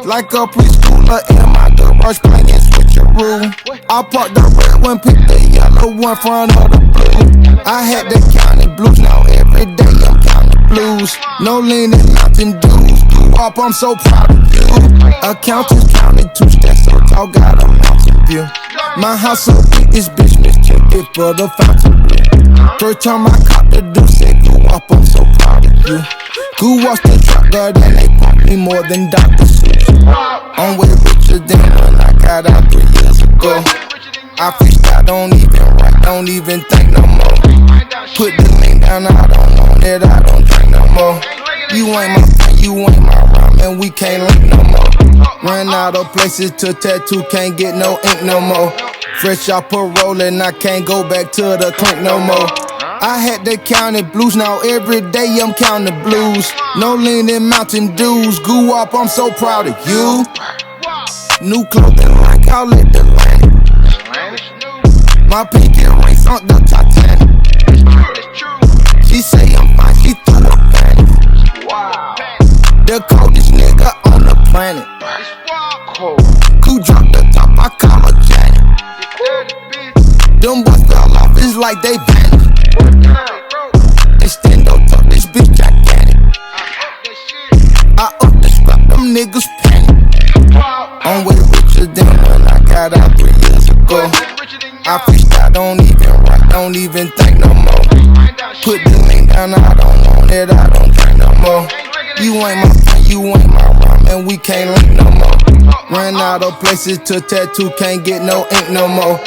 Like a preschooler in my garage playing switcheroo. I parked the red one, picked the yellow one front of the blue. I had the county blues, now every day I'm counting blues. No leaning mountain dews, grew up, I'm so proud of you. Accountants counted 2 steps so tall, got a mountain view. My house so big, this business check it for the fountain blue. First time I caught the deuce, said grew up, I'm so proud of you. Who was the truck girl, then they bought me more than Dr. Seuss. I'm way richer than when I got out 3 years ago. I freestyle, don't even write, don't even think no more. Put the link down, I don't want it, I don't drink no more. You ain't my friend, you ain't my rhyme, and we can't link no more. Ran out of places to tattoo, can't get no ink no more. Fresh off parole and I can't go back to the clink no more. I had the county blues, now every day I'm counting blues. No leaning mountain dews, grew up, I'm so proud of you. New clothing like outlet the land. My pinky ring sunk the Titanic. She say I'm fine, she threw a panic. The coldest nigga on the planet. Who dropped the top, I call her Janet. Them boys fell off, it's like they vanished. Extendo talk, this bitch gigantic. I up the scrap, them niggas panic. I'm way richer than when I got out 3 years ago. I freestyle, don't even write, don't even think no more. Put the link down, I don't want it, I don't drink no more. You ain't my friend, you ain't my rhyme, and we can't link no more. Ran out of places to tattoo, can't get no ink no more.